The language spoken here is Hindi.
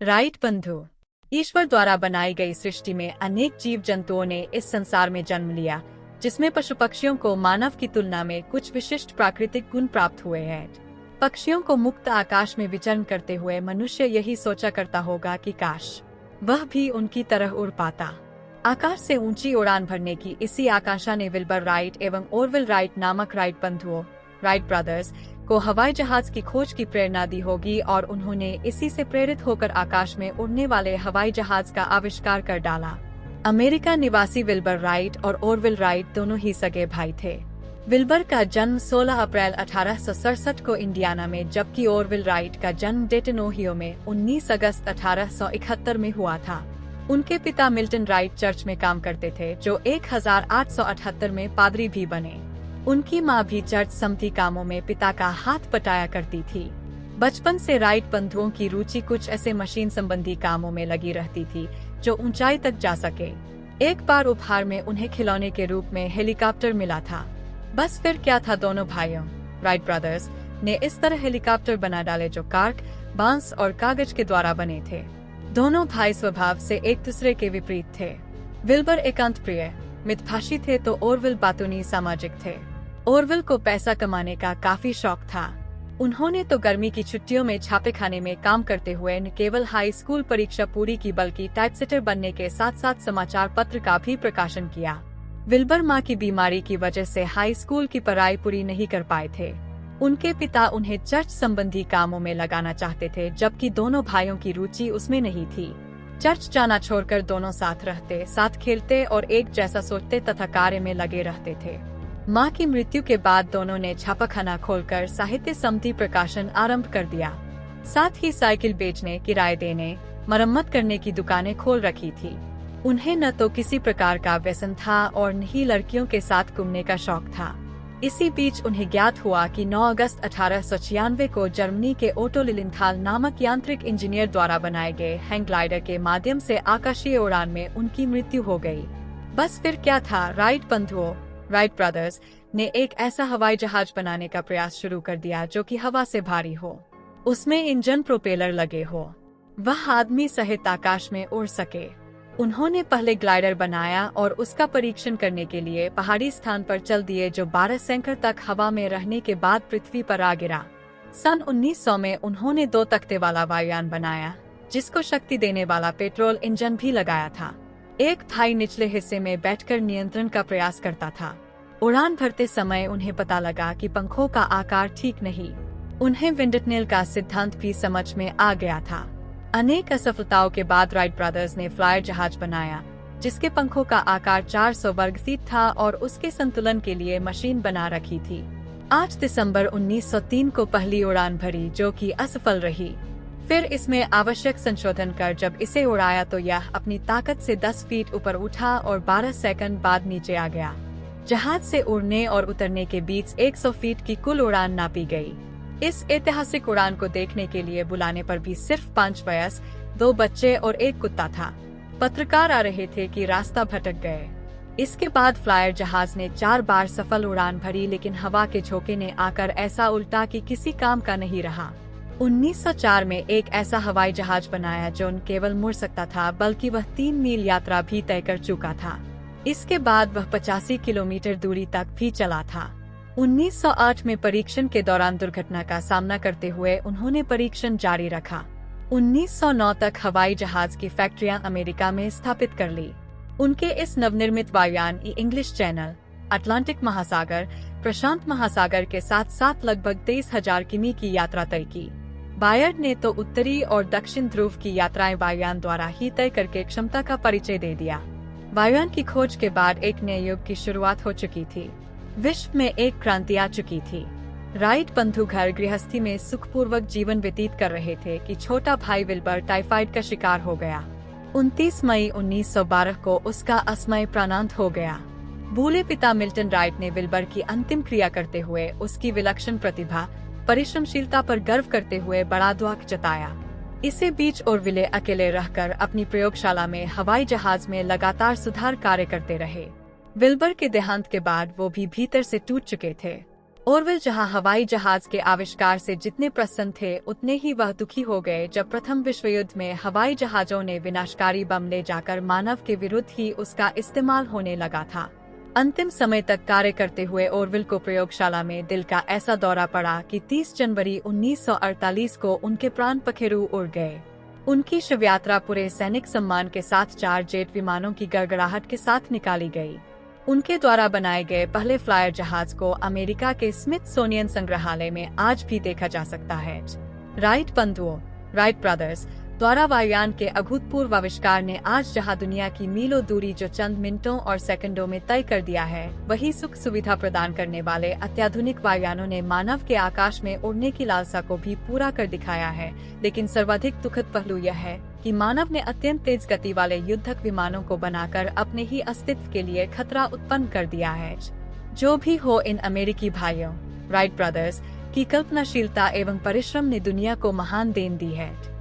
राइट बंधु। ईश्वर द्वारा बनाई गई सृष्टि में अनेक जीव जंतुओं ने इस संसार में जन्म लिया, जिसमें पशु पक्षियों को मानव की तुलना में कुछ विशिष्ट प्राकृतिक गुण प्राप्त हुए हैं। पक्षियों को मुक्त आकाश में विचरण करते हुए मनुष्य यही सोचा करता होगा कि काश वह भी उनकी तरह उड़ पाता। आकाश से ऊंची उड़ान भरने की इसी आकांक्षा ने विल्बर राइट एवं ओरविल राइट नामक राइट बंधुओं, राइट ब्रदर्स, को हवाई जहाज की खोज की प्रेरणा दी होगी और उन्होंने इसी से प्रेरित होकर आकाश में उड़ने वाले हवाई जहाज का आविष्कार कर डाला। अमेरिका निवासी विल्बर राइट और ओरविल राइट दोनों ही सगे भाई थे। विल्बर का जन्म 16 अप्रैल 1867 को इंडियाना में, जबकि ओरविल राइट का जन्म डेटन ओहियो में 19 अगस्त 1871 में हुआ था। उनके पिता मिल्टन राइट चर्च में काम करते थे, जो 1878 में पादरी भी बने। उनकी मां भी चर्च संबंधी कामों में पिता का हाथ बटाया करती थी। बचपन से राइट बंधुओं की रुचि कुछ ऐसे मशीन संबंधी कामों में लगी रहती थी जो ऊंचाई तक जा सके। एक बार उपहार में उन्हें खिलौने के रूप में हेलीकॉप्टर मिला था। बस फिर क्या था, दोनों भाइयों, राइट ब्रदर्स, ने इस तरह हेलीकॉप्टर बना डाले जो कार्क, बांस और कागज के द्वारा बने थे। दोनों भाई स्वभाव से एक दूसरे के विपरीत थे। विल्बर एकांत प्रिय मितभाषी थे तो ओरविल बातूनी सामाजिक थे। ओरविल को पैसा कमाने का काफी शौक था। उन्होंने तो गर्मी की छुट्टियों में छापेखाने में काम करते हुए न केवल हाई स्कूल परीक्षा पूरी की बल्कि टाइपसेटर बनने के साथ साथ समाचार पत्र का भी प्रकाशन किया। विल्बर मां की बीमारी की वजह से हाई स्कूल की पढ़ाई पूरी नहीं कर पाए थे। उनके पिता उन्हें चर्च संबंधी कामों में लगाना चाहते थे, जबकि दोनों भाइयों की रुचि उसमें नहीं थी। चर्च जाना छोड़कर दोनों साथ रहते, साथ खेलते और एक जैसा सोचते तथा कार्य में लगे रहते थे। मां की मृत्यु के बाद दोनों ने छापाखाना खोलकर साहित्य संबंधी प्रकाशन आरंभ कर दिया। साथ ही साइकिल बेचने, किराए देने, मरम्मत करने की दुकानें खोल रखी थी। उन्हें न तो किसी प्रकार का व्यसन था और न ही लड़कियों के साथ घूमने का शौक था। इसी बीच उन्हें ज्ञात हुआ कि 9 अगस्त 1896 को जर्मनी के ओटो लिलिंथाल नामक यांत्रिक इंजीनियर द्वारा बनाए गए हैंग ग्लाइडर के माध्यम से आकाशीय उड़ान में उनकी मृत्यु हो गई। बस फिर क्या था, राइट बंधुओं, राइट ब्रदर्स, ने एक ऐसा हवाई जहाज बनाने का प्रयास शुरू कर दिया जो कि हवा से भारी हो, उसमें इंजन प्रोपेलर लगे हो, वह आदमी सहित आकाश में उड़ सके। उन्होंने पहले ग्लाइडर बनाया और उसका परीक्षण करने के लिए पहाड़ी स्थान पर चल दिए, जो 12 सैकड़ों तक हवा में रहने के बाद पृथ्वी पर आ गिरा। सन 1900 में उन्होंने 2 तख्ते वाला वायुयान बनाया, जिसको शक्ति देने वाला पेट्रोल इंजन भी लगाया था। एक भाई निचले हिस्से में बैठकर नियंत्रण का प्रयास करता था। उड़ान भरते समय उन्हें पता लगा कि पंखों का आकार ठीक नहीं। उन्हें विंड टनल का सिद्धांत भी समझ में आ गया था। अनेक असफलताओं के बाद राइट ब्रदर्स ने फ्लायर जहाज बनाया, जिसके पंखों का आकार 400 वर्ग फीट था और उसके संतुलन के लिए मशीन बना रखी थी। 8 दिसंबर 1903 को पहली उड़ान भरी, जो कि असफल रही। फिर इसमें आवश्यक संशोधन कर जब इसे उड़ाया तो यह अपनी ताकत से 10 फीट ऊपर उठा और 12 सेकंड बाद नीचे आ गया। जहाज से उड़ने और उतरने के बीच 100 फीट की कुल उड़ान नापी गई। इस ऐतिहासिक उड़ान को देखने के लिए बुलाने पर भी सिर्फ 5 वयस्क, 2 बच्चे और 1 कुत्ता था। पत्रकार आ रहे थे कि रास्ता भटक गए। इसके बाद फ्लायर जहाज ने 4 बार सफल उड़ान भरी, लेकिन हवा के झोंके ने आकर ऐसा उल्टा कि किसी काम का नहीं रहा। 1904 में एक ऐसा हवाई जहाज बनाया जो न केवल मुड़ सकता था, बल्कि वह 3 मील यात्रा भी तय कर चुका था। इसके बाद वह 85 किलोमीटर दूरी तक भी चला था। 1908 में परीक्षण के दौरान दुर्घटना का सामना करते हुए उन्होंने परीक्षण जारी रखा। 1909 तक हवाई जहाज की फैक्ट्रियां अमेरिका में स्थापित कर ली। उनके इस नवनिर्मित वायुयान इंग्लिश चैनल, अटलांटिक महासागर, प्रशांत महासागर के साथ साथ लगभग 23,000 किमी की यात्रा तय की। बायर्ड ने तो उत्तरी और दक्षिण ध्रुव की यात्राएं वायुयान द्वारा ही तय करके क्षमता का परिचय दे दिया। वायुयान की खोज के बाद एक नए युग की शुरुआत हो चुकी थी। विश्व में एक क्रांति आ चुकी थी। राइट बंधु घर गृहस्थी में सुखपूर्वक जीवन व्यतीत कर रहे थे कि छोटा भाई विल्बर टाइफाइड का शिकार हो गया। 29 मई 1912 को उसका असमय प्राणांत हो गया। भूले पिता मिल्टन राइट ने विल्बर की अंतिम क्रिया करते हुए उसकी विलक्षण प्रतिभा, परिश्रमशीलता पर गर्व करते हुए बड़ा दुख जताया। इसे बीच और विले अकेले रहकर अपनी प्रयोगशाला में हवाई जहाज में लगातार सुधार कार्य करते रहे। विल्बर के देहांत के बाद वो भी भीतर से टूट चुके थे। ओरवेल जहां हवाई जहाज के आविष्कार से जितने प्रसन्न थे उतने ही वह दुखी हो गए जब प्रथम विश्व युद्ध में हवाई जहाजों ने विनाशकारी बम ले जाकर मानव के विरुद्ध ही उसका इस्तेमाल होने लगा था। अंतिम समय तक कार्य करते हुए ओरवेल को प्रयोगशाला में दिल का ऐसा दौरा पड़ा कि 30 जनवरी 1948 को उनके प्राण पखेरु उड़ गए। उनकी शव यात्रा पूरे सैनिक सम्मान के साथ 4 जेट विमानों की गड़गड़ाहट के साथ निकाली गई। उनके द्वारा बनाए गए पहले फ्लायर जहाज को अमेरिका के स्मिथसोनियन संग्रहालय में आज भी देखा जा सकता है। राइट बंधुओं, राइट ब्रदर्स द्वारा वायुयान के अभूतपूर्व आविष्कार ने आज जहां दुनिया की मीलों दूरी जो चंद मिनटों और सेकंडों में तय कर दिया है, वही सुख सुविधा प्रदान करने वाले अत्याधुनिक वायुयानों ने मानव के आकाश में उड़ने की लालसा को भी पूरा कर दिखाया है। लेकिन सर्वाधिक दुखद पहलू यह है कि मानव ने अत्यंत तेज गति वाले युद्धक विमानों को बनाकर अपने ही अस्तित्व के लिए खतरा उत्पन्न कर दिया है। जो भी हो, इन अमेरिकी भाइयों, राइट ब्रदर्स की कल्पनाशीलता एवं परिश्रम ने दुनिया को महान देन दी है।